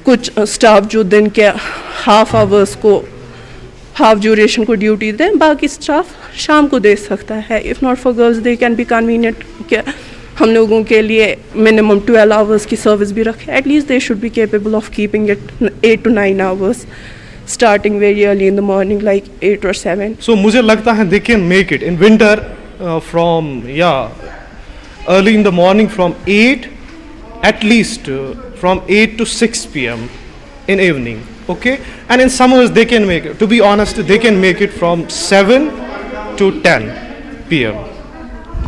कुछ स्टाफ जो दिन के हाफ आवर्स को हाफ ड्यूरेशन को ड्यूटी दें, बाकी स्टाफ शाम को दे सकता है। If not for girls they can be convenient कि हम लोगों के लिए मिनिमम 12 आवर्स की सर्विस भी रखें। At least they should be capable of keeping it 8 to 9 hours starting very early in the morning like 8 or 7. So मुझे लगता है they can make it in winter from early in the morning from 8 at least from 8 to 6 p.m. in evening, okay, and in summers they can make it, to be honest, they can make it from 7 to 10 p.m.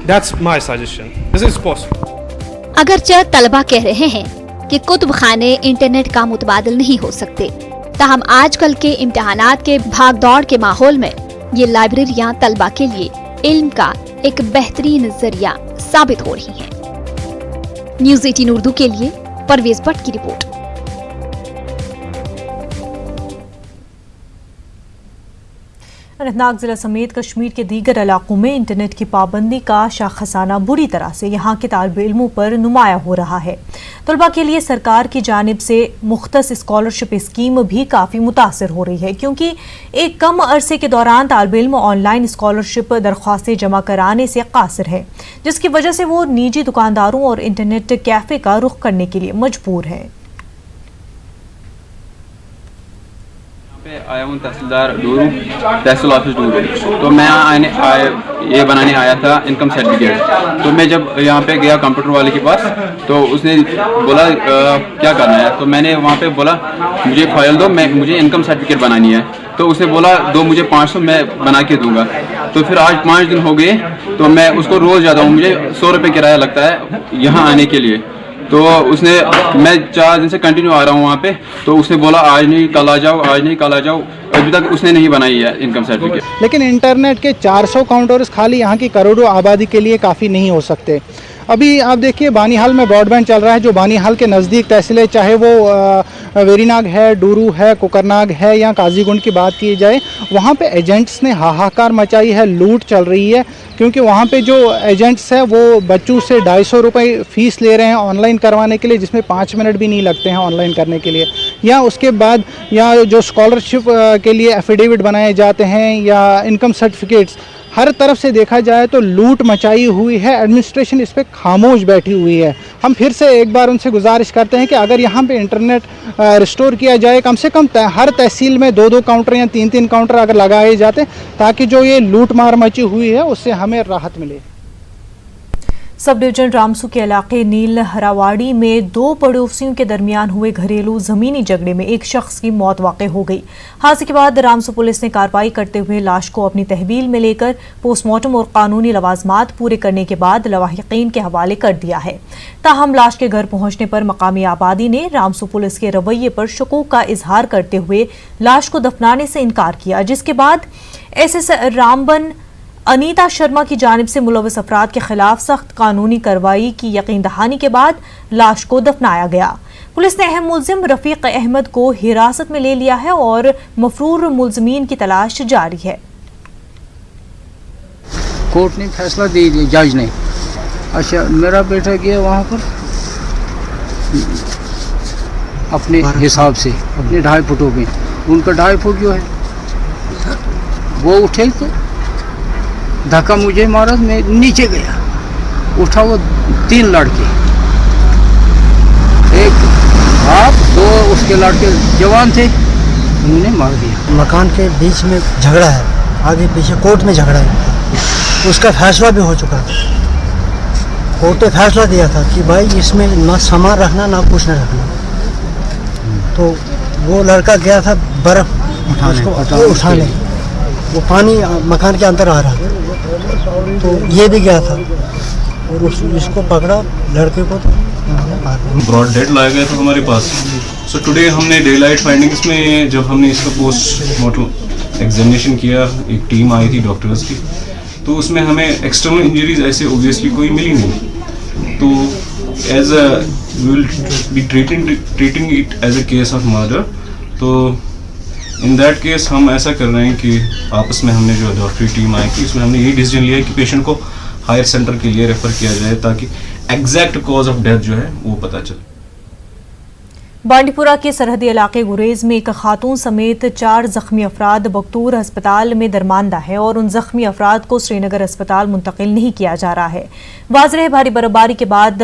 That's my suggestion. This is possible. अगरचे तलबा कह रहे हैं कि कुतुब खाने internet का मुतबादिल नहीं हो सकते, ताहम आजकल के इम्तिहानात के भागदौड़ के माहौल में ये लाइब्रेरियां तलबा के लिए इल्म का एक बेहतरीन जरिया साबित हो रही हैं। न्यूज़ 18 उर्दू के लिए परवेज भट्ट की रिपोर्ट। अनंतनाग जिला समेत कश्मीर के दीगर इलाकों में इंटरनेट की पाबंदी का शाखसाना बुरी तरह से यहाँ के तालिबे इल्मों पर नुमाया हो रहा है। तलबा के लिए सरकार की जानिब से मुख्तस स्कॉलरशिप स्कीम भी काफ़ी मुतासर हो रही है, क्योंकि एक कम अरसे के दौरान तालिबे इल्म ऑनलाइन स्कॉलरशिप दरख्वास्तें जमा कराने से कासिर है, जिसकी वजह से वो निजी दुकानदारों और इंटरनेट कैफ़े का रुख करने के लिए मजबूर है। आया हूँ तहसीलदार डूरू, तहसील ऑफिस डूरू। तो मैं ये बनाने आया था इनकम सर्टिफिकेट। तो मैं जब यहाँ पे गया कंप्यूटर वाले के पास, तो उसने बोला क्या करना है, तो मैंने वहाँ पे बोला मुझे फाइल दो, मुझे इनकम सर्टिफिकेट बनानी है। तो उसने बोला दो मुझे 500, मैं बना के दूंगा। तो फिर आज 5 दिन हो गए, तो मैं उसको रोज़ जाता हूँ, मुझे 100 रुपये किराया लगता है यहाँ आने के लिए। तो मैं 4 दिन से कंटिन्यू आ रहा हूँ वहाँ पे। तो उसने बोला आज नहीं कल आ जाओ, आज नहीं कल आ जाओ। अभी तक उसने नहीं बनाई है इनकम सर्टिफिकेट। लेकिन इंटरनेट के 400 काउंटर्स खाली यहाँ की करोड़ों आबादी के लिए काफ़ी नहीं हो सकते। अभी आप देखिए बानीहाल में ब्रॉडबैंड चल रहा है, जो बानीहाल के नज़दीक तहसीलें, चाहे वो वेरीनाग है, डूरू है, कोकरनाग है या काजीगुंड की बात की जाए, वहाँ पे एजेंट्स ने हाहाकार मचाई है, लूट चल रही है। क्योंकि वहाँ पे जो एजेंट्स हैं वो बच्चों से 250 रुपये फ़ीस ले रहे हैं ऑनलाइन करवाने के लिए, जिसमें 5 मिनट भी नहीं लगते हैं ऑनलाइन करने के लिए। या उसके बाद या जो स्कॉलरशिप के लिए एफिडेविट बनाए जाते हैं या इनकम सर्टिफिकेट्स, हर तरफ से देखा जाए तो लूट मचाई हुई है। एडमिनिस्ट्रेशन इस पर खामोश बैठी हुई है। हम फिर से एक बार उनसे गुजारिश करते हैं कि अगर यहाँ पे इंटरनेट रिस्टोर किया जाए, कम से कम हर तहसील में 2-2 काउंटर या 3-3 काउंटर अगर लगाए जाते, ताकि जो ये लूट मार मची हुई है उससे हमें राहत मिले। सब डिवीजन रामसू के इलाके नील हरावाड़ी में 2 पड़ोसियों के दरमियान हुए घरेलू जमीनी झगड़े में एक शख्स की मौत वाक़ हो गई। हादसे के बाद रामसू पुलिस ने कार्रवाई करते हुए लाश को अपनी तहवील में लेकर पोस्टमार्टम और कानूनी लवाजमात पूरे करने के बाद लवाहिकीन के हवाले कर दिया है। ताहम लाश के घर पहुंचने पर मकामी आबादी ने रामसू पुलिस के रवैये पर शकूक का इजहार करते हुए लाश को दफनाने से इनकार किया, जिसके बाद एसएस रामबन अनीता शर्मा की जानिब से मुलव्वस अफराद के खिलाफ सख्त कानूनी कार्रवाई की यकीन दहानी के बाद लाश को दफनाया गया। पुलिस ने अहम मुलजिम रफीक अहमद को हिरासत में ले लिया है और मफरूर मुलजमीन की तलाश जारी है। कोर्ट ने फैसला दे दिया, जज ने। अच्छा, मेरा बेटा गया वहाँ पर अपने हिसाब से अपने 2.5 फुटों में, उनका 2.5 फुट जो है वो उठे तो धक्का मुझे मारा, मैं नीचे गया, उठा वो 3 लड़के, एक बाप, 2 उसके लड़के जवान थे, उन्होंने मार दिया। मकान के बीच में झगड़ा है, आगे पीछे कोर्ट में झगड़ा है, उसका फैसला भी हो चुका था। कोर्ट ने फैसला दिया था कि भाई इसमें ना सामान रखना ना कुछ न रखना। तो वो लड़का गया था बर्फ उठाने, वो पानी मकान के अंदर आ रहा था, तो ये भी गया था और इसको पकड़ा, लड़के को तो ब्रॉड डेड लाया गया था हमारे पास। सो टुडे हमने डे लाइट फाइंडिंग्स में जब हमने इसका पोस्टमार्टम एग्जामिनेशन किया, एक टीम आई थी डॉक्टर्स की, तो उसमें हमें एक्सटर्नल इंजरीज ऐसे ओबियसली कोई मिली नहीं। तो as a we will be treating it as a case of murder. तो इन दैट केस हम ऐसा कर रहे हैं कि आपस में हमने जो डॉक्टरी टीम आई थी उसमें हमने यही डिसीजन लिया कि पेशेंट को हायर सेंटर के लिए रेफर किया जाए ताकि एग्जैक्ट कॉज ऑफ डेथ जो है वो पता चले। बांडीपुरा के सरहदी इलाके गुरेज में एक खातून समेत 4 जख्मी अफराद बख्तूर अस्पताल में दरमानदा है और उन जख्मी अफराद को श्रीनगर अस्पताल मुंतकिल नहीं किया जा रहा है। वाज़ेह भारी बर्फबारी के बाद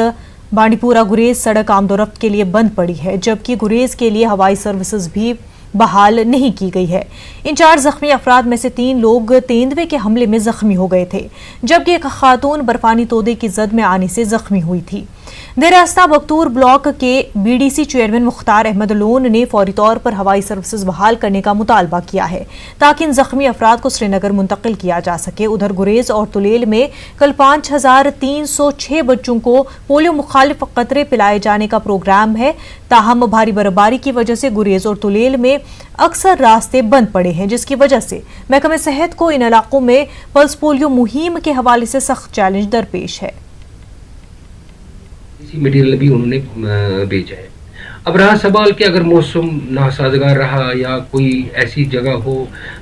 बांडीपुरा गुरेज सड़क आमदोरफ्त के लिए बंद पड़ी है, जबकि गुरेज के लिए हवाई सर्विसेज भी बहाल नहीं की गई है। इन 4 जख्मी अफराद में से 3 लोग तेंदुए के हमले में जख्मी हो गए थे, जबकि एक खातून बर्फानी तोदे की जद में आने से जख्मी हुई थी। देरास्ता बख्तूर ब्लॉक के बीडीसी चेयरमैन मुख्तार अहमद लोन ने फौरी तौर पर हवाई सर्विसेज बहाल करने का मुतालबा किया है ताकि इन जख्मी अफराद को श्रीनगर मुंतकिल किया जा सके। उधर गुरेज और तुलेल में कल 5306 बच्चों को पोलियो मुखालिफ कतरे पिलाए जाने का प्रोग्राम है। ताहम भारी बर्फबारी की वजह से गुरेज और तुलेल में अक्सर रास्ते बंद पड़े हैं, जिसकी वजह से महकमे सेहत को इन इलाकों में पल्स पोलियो मुहिम के हवाले से सख्त चैलेंज दरपेश है। मटीरियल भी उन्होंने भेजा है। अब रहा सवाल कि अगर मौसम नासाजगार रहा या कोई ऐसी जगह हो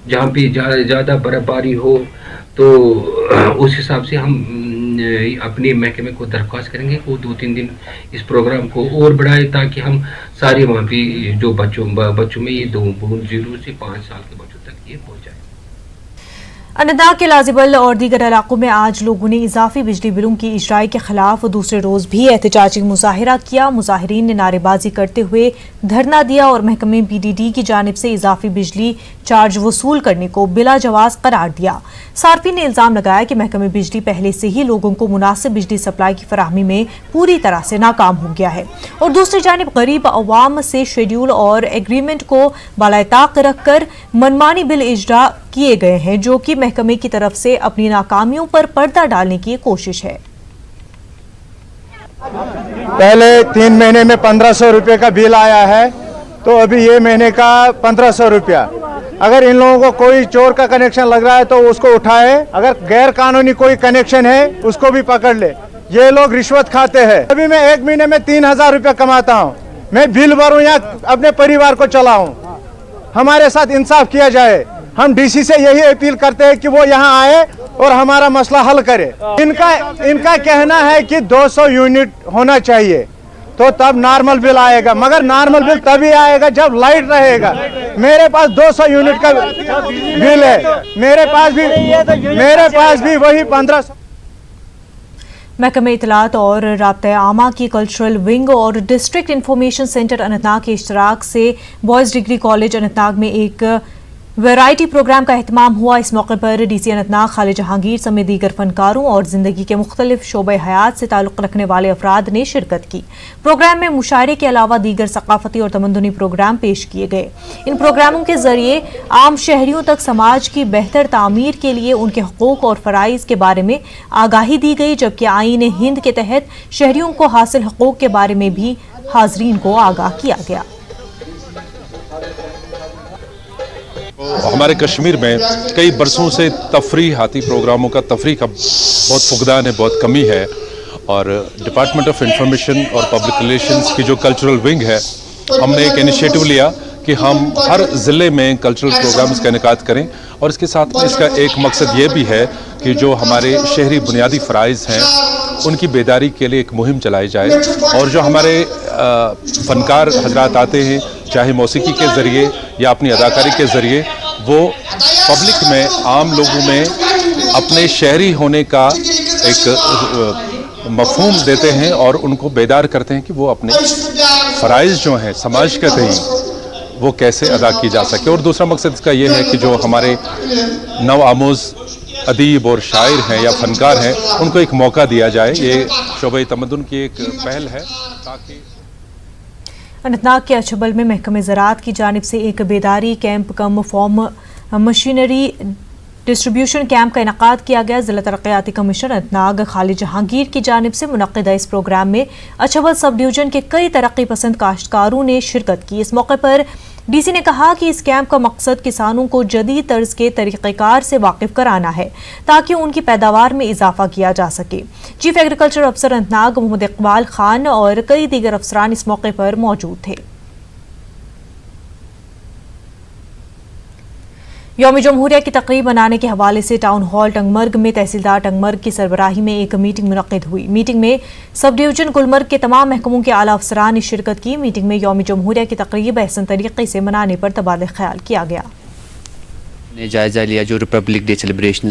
जहाँ पे ज़्यादा बर्फबारी हो, तो उस हिसाब से हम अपने महकमे को दरख्वास्त करेंगे कि वो 2-3 दिन इस प्रोग्राम को और बढ़ाए ताकि हम सारे वहाँ पे जो बच्चों में ये 0 से 5 साल के बच्चों तक ये पहुँचाए। अनंतनाग के लाजिबल और दीगर इलाकों में आज लोगों ने इजाफी बिजली बिलों की इजराई के खिलाफ दूसरे रोज भी एहतजाजी मुजाहिरा किया। मुजाहिरीन ने नारेबाजी करते हुए धरना दिया और महकमे BDD की जानिब से इजाफी बिजली चार्ज वसूल करने को बिला जवाज करार दिया। सार्फिन ने इल्जाम लगाया कि महकमे बिजली पहले से ही लोगों को मुनासिब बिजली सप्लाई की फराहमी में पूरी तरह से नाकाम हो गया है और दूसरी जानिब गरीब अवाम से शेड्यूल और एग्रीमेंट को बालाताक रखकर मनमानी बिल इजरा किए गए हैं, जो कि महकमे की तरफ से अपनी नाकामियों पर पर्दा डालने की कोशिश है। पहले 3 महीने में 1500 रुपये का बिल आया है, तो अभी ये महीने का 1500 रुपया। अगर इन लोगों को कोई चोर का कनेक्शन लग रहा है तो उसको उठाए, अगर गैर कानूनी कोई कनेक्शन है उसको भी पकड़ ले। ये लोग रिश्वत खाते हैं। अभी मैं 1 महीने में 3,000 रुपया कमाता हूँ, मैं बिल भरूँ या अपने परिवार को चलाऊं। हमारे साथ इंसाफ किया जाए। हम डीसी से यही अपील करते हैं कि वो यहाँ आए और हमारा मसला हल करे। इनका कहना है कि 200 यूनिट होना चाहिए तो तब नॉर्मल बिल आएगा, मगर नॉर्मल बिल तभी आएगा जब लाइट रहेगा। मेरे पास 200 यूनिट का बिल है, मेरे पास भी वही 1500। महकमे इतलात और राब्ता आमा की कल्चरल विंग और डिस्ट्रिक्ट इंफॉर्मेशन सेंटर अनंतनाग के इश्तराक से बॉयज़ डिग्री कॉलेज अनंतनाग में एक वैरायटी प्रोग्राम का एहतमाम हुआ। इस मौके पर डीसी अनंतनाग खालिद जहांगीर समेत दीगर फनकारों और जिंदगी के मुख्तलिफ शोबे हयात से ताल्लुक़ रखने वाले अफराद ने शिरकत की। प्रोग्राम में मुशायरे के अलावा दीगर सकाफती और तमद्दुनी प्रोग्राम पेश किए गए। इन प्रोग्रामों के जरिए आम शहरियों तक समाज की बेहतर तामीर के लिए उनके हुकूक और फ़राइज़ के बारे में आगाही दी गई, जबकि आईन हिंद के तहत शहरियों को हासिल हुकूक के बारे में भी हाज़रीन को आगाह किया गया। हमारे कश्मीर में कई बरसों से तफरीहाती प्रोग्रामों का तफरीह का बहुत फुकदान है, बहुत कमी है। और डिपार्टमेंट ऑफ इंफॉर्मेशन और पब्लिक रिलेशंस की जो कल्चरल विंग है, हमने एक इनिशिएटिव लिया कि हम हर ज़िले में कल्चरल प्रोग्राम्स का इनेकाद करें। और इसके साथ में इसका एक मकसद ये भी है कि जो हमारे शहरी बुनियादी फ़राइज़ हैं उनकी बेदारी के लिए एक मुहिम चलाई जाए। और जो हमारे फ़नकार हजरात आते हैं, चाहे मौसीकी के ज़रिए या अपनी अदाकारी के ज़रिए, वो पब्लिक में, आम लोगों में अपने शहरी होने का एक मफ़हूम देते हैं और उनको बेदार करते हैं कि वो अपने फ़राइज़ जो हैं समाज के तहत वो कैसे अदा की जा सके। और दूसरा मकसद इसका ये है कि जो हमारे नव आमोज़ अदीब और शायर हैं या फनकार हैं उनको एक मौका दिया जाए। ये शोबे तमद्दुन की एक पहल है। ताकि अनंतनाग के अछबल में महकमे ज़राअत की जानिब से एक बेदारी कैंप कम फॉर्म मशीनरी डिस्ट्रीब्यूशन कैंप का इनकाद किया गया। जिला तरक्याती कमीशनर अनंतनाग खालिद जहांगीर की जानिब से मुनक्किदा इस प्रोग्राम में अछबल सब डिवीजन के कई तरक्की पसंद काश्तकारों ने शिरकत की। इस मौके पर डीसी ने कहा कि इस कैंप का मकसद किसानों को जदीद तर्ज के तरीक़ेकार से वाकिफ कराना है ताकि उनकी पैदावार में इजाफा किया जा सके। चीफ एग्रीकल्चर अफसर अनंतनाग मोहम्मद इकबाल खान और कई दीगर अफसरान इस मौके पर मौजूद थे। यौम जमहूरिया की तकरीब मनाने के हवाले से टाउन हॉल टंगमर्ग में तहसीलदार टंगमर्ग की सरबराही में एक मीटिंग मुनक्किद हुई। मीटिंग में सब डिवीजन गुलमर्ग के तमाम महकमों के आला अफसरान ने शिरकत की। मीटिंग में यौम जमहूरिया की तकरीब अहसन तरीके से मनाने पर तबादला ख्याल किया गया। ने जायज़ा लिया जो रिपब्लिक डे सेलिब्रेशन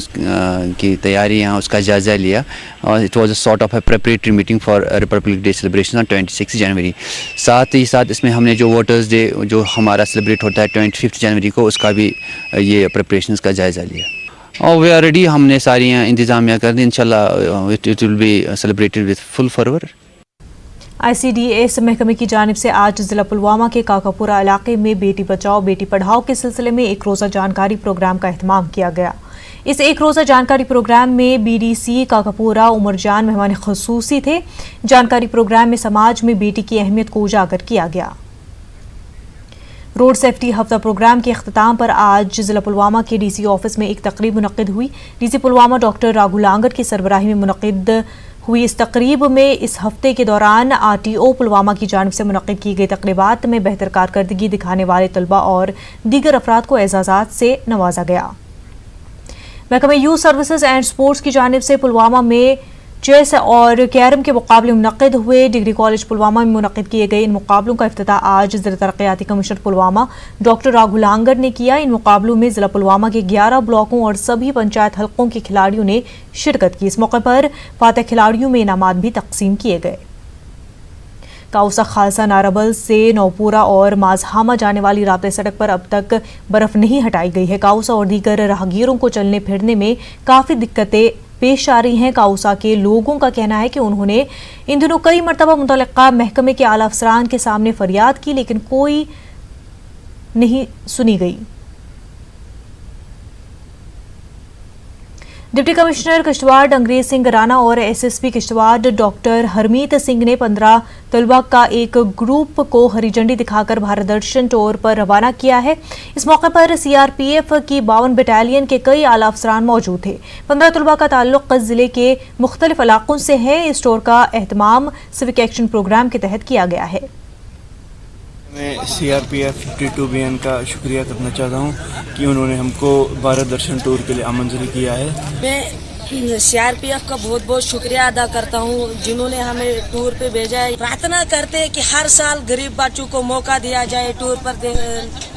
की तैयारी यहाँ उसका जायज़ा लिया और it was a sort of a preparatory meeting for Republic day celebration on 26 जनवरी। साथ ही साथ इसमें हमने जो वोटर्स डे जो हमारा सेलिब्रेट होता है 25 जनवरी को, उसका भी ये प्रिपरेशन का जायज़ा लिया। और वे ऑलरेडी हमने सारी इंतज़ामिया कर दी। इंशाल्लाह it will be celebrated with full फरवर। ICDS महकमे की जानिब से आज जिला पुलवामा के काकापुरा इलाके में बेटी बचाओ बेटी पढ़ाओ के सिलसिले में एक रोज़ा जानकारी प्रोग्राम का एहतमाम किया गया। इस एक रोज़ा जानकारी प्रोग्राम में BDC काकापुरा उमर जान मेहमान खुसूसी थे। जानकारी प्रोग्राम में समाज में बेटी की अहमियत को उजागर किया गया। रोड सेफ्टी हफ्ता प्रोग्राम के अख्ताम पर आज जिला पुलवामा के DC ऑफिस में एक तकरीब मुनक्किद हुई। DC पुलवामा डॉक्टर राघु लांगर की सरबराही में मुनक्किद हुई इस तकरीब में इस हफ्ते के दौरान RTO पुलवामा की जानिब से मुनक्किद की गई तकरीबात में बेहतर कारकर्दगी दिखाने वाले तलबा और दीगर अफराद को एजाज़ात से नवाजा गया। महकमे यूथ सर्विसेज एंड स्पोर्ट्स की जानिब से पुलवामा में चेस और कैरम के मुकाबले मुनक्किद हुए। डिग्री कॉलेज पुलवामा में मुनक्किद किए गए इन मुकाबलों का इफ्तिताह आज जिला तरक्याती कमिश्नर पुलवामा डॉक्टर राघु लांगर ने किया। इन मुकाबलों में जिला पुलवामा के 11 ब्लॉकों और सभी पंचायत हल्कों के खिलाड़ियों ने शिरकत की। इस मौके पर फातह खिलाड़ियों में इनामात भी तकसीम किए गए। काउसा खालसा नाराबल से नौपुरा और माजहामा जाने वाली राब्ते सड़क पर अब तक बर्फ नहीं हटाई गई है। काउसा और दीगर राहगीरों को चलने फिरने में काफ़ी दिक्कतें पेश आ रही हैं। काउसा के लोगों का कहना है कि उन्होंने इन दिनों कई मरतबा मुतल्लिका महकमे के आला अफसरान के सामने फरियाद की, लेकिन कोई नहीं सुनी गई। डिप्टी कमिश्नर किश्तवाड़ अंग्रेज सिंह राणा और एसएसपी किश्तवाड़ डॉक्टर हरमीत सिंह ने 15 तलबा का एक ग्रुप को हरी झंडी दिखाकर भारत दर्शन टूर पर रवाना किया है। इस मौके पर सीआरपीएफ की 52 बटालियन के कई आला अफसरान मौजूद थे। 15 तलबा का ताल्लुक जिले के मुख्तलिफ इलाकों से है। इस टूर का एहतमाम सिविक एक्शन प्रोग्राम के तहत किया गया है। मैं सीआरपीएफ 52 BN का शुक्रिया करना चाहता हूँ कि उन्होंने हमको भारत दर्शन टूर के लिए आमंत्रित किया है। मैं सीआरपीएफ का बहुत बहुत शुक्रिया अदा करता हूँ जिन्होंने हमें टूर पे भेजा है। प्रार्थना करते हैं कि हर साल गरीब बच्चों को मौका दिया जाए टूर पर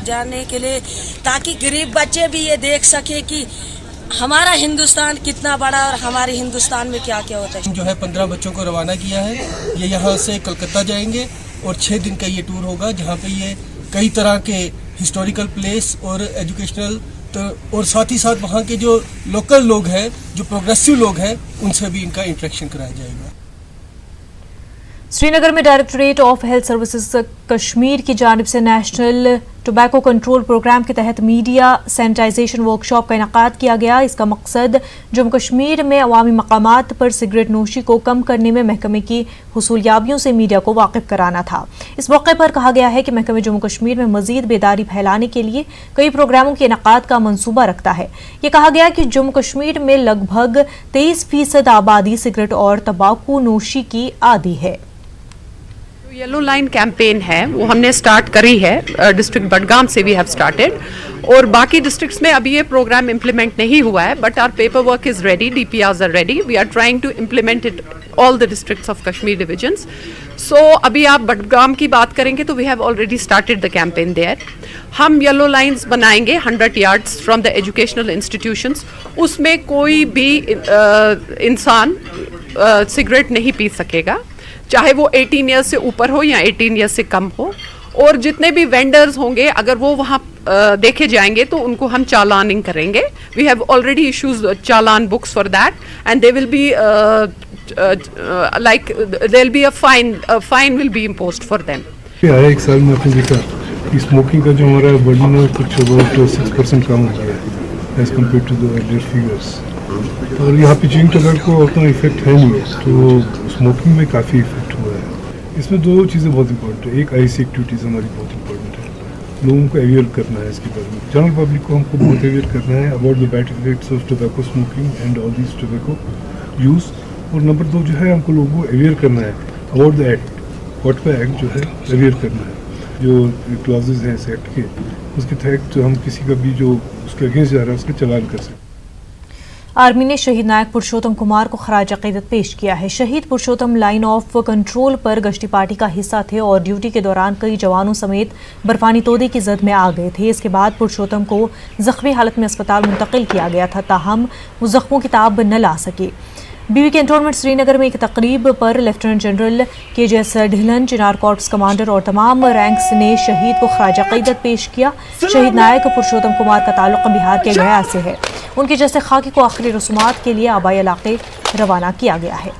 जाने के लिए, ताकि गरीब बच्चे भी ये देख सके कि हमारा हिंदुस्तान कितना बड़ा और हमारे हिंदुस्तान में क्या क्या होता है। जो है 15 बच्चों को रवाना किया है। ये यहाँ से कलकत्ता जाएंगे और 6 दिन का ये टूर होगा, जहाँ पे ये कई तरह के हिस्टोरिकल प्लेस और एजुकेशनल और साथ ही साथ वहाँ के जो लोकल लोग हैं, जो प्रोग्रेसिव लोग हैं, उनसे भी इनका इंटरेक्शन कराया जाएगा। श्रीनगर में directorate of health services Kashmir की जानिब से नेशनल टोबैको कंट्रोल प्रोग्राम के तहत मीडिया सैनिटाइजेशन वर्कशॉप का इनेकाद किया गया। इसका मकसद जम्मू कश्मीर में अवामी मकामात पर सिगरेट नोशी को कम करने में महकमे की हुसूलियाबियों से मीडिया को वाकिफ कराना था। इस मौके पर कहा गया है कि महकमे जम्मू कश्मीर में मजीद बेदारी फैलाने के लिए कई प्रोग्रामों के इनेकाद का मनसूबा रखता है। ये कहा गया कि जम्मू कश्मीर में लगभग 23% आबादी सिगरेट और तंबाकू नोशी की आदी है। येलो लाइन कैंपेन है वो हमने स्टार्ट करी है, डिस्ट्रिक्ट बडगाम से वी हैव स्टार्टेड, और बाकी डिस्ट्रिक्ट्स में अभी ये प्रोग्राम इम्प्लीमेंट नहीं हुआ है, but our paper work is ready, DPRs are ready, we are trying to implement it all the districts of Kashmir divisions. So अभी आप बडगाम की बात करेंगे तो we have already started the campaign there. हम येलो लाइन्स बनाएंगे 100 yards from the educational institutions, उसमें कोई भी इंसान सिगरेट नहीं पी सकेगा, चाहे वो 18 ईयर्स से ऊपर हो या 18 ईयर्स से कम हो। और जितने भी वेंडर्स होंगे अगर वो वहाँ देखे जाएंगे तो उनको हम चालानिंग करेंगे। We have already issues challan books for that and they will be like there will be a fine will be imposed for them. आया एक साल में आपने देखा कि स्मोकिंग का जो हमारा बॉडी में कुछ अबाउट 6% कम हो गया है as compare to the earlier figures. और यहाँ पे च्यूइंग टबैको को उतना इफेक्ट है नहीं, तो स्मोकिंग में काफ़ी इफेक्ट हुआ है। इसमें 2 चीज़ें बहुत इंपॉर्टेंट है। एक आईसी एक्टिविटीज़ हमारी बहुत इंपॉर्टेंट है, लोगों को अवेयर करना है इसके बारे में, जनरल पब्लिक को हमको बहुत अवेयर करना है about the bad effects of tobacco smoking and all this tobacco use. और नंबर 2 जो है हमको लोगों को अवेयर करना है about the act, what act जो है अवेयर करना है, जो क्लॉजेज हैं इस एक्ट के, उसके तहत जो हम किसी का भी जो उसके अगेंस्ट जा रहा है उसका चलान कर सकते। आर्मी ने शहीद नायक पुरुषोत्तम कुमार को खराज अकीदत पेश किया है। शहीद पुरुषोत्तम लाइन ऑफ कंट्रोल पर गश्ती पार्टी का हिस्सा थे और ड्यूटी के दौरान कई जवानों समेत बर्फानी तोदे की जद में आ गए थे। इसके बाद पुरुषोत्तम को जख्मी हालत में अस्पताल मुंतकिल किया गया था, ताहम वो जख्मों की ताब न ला सके। बीबी कैंटोनमेंट श्रीनगर में एक तकरीब पर लेफ्टिनेंट जनरल KJS ढिलन, चिनार कॉर्प्स कमांडर और तमाम रैंक्स ने शहीद को खराज अकीदत पेश किया। शहीद नायक पुरुषोत्तम कुमार का ताल्लुक बिहार के गया से है। उनके जैसे खाकी को आखिरी रसूमात के लिए आबाई इलाके रवाना किया गया है।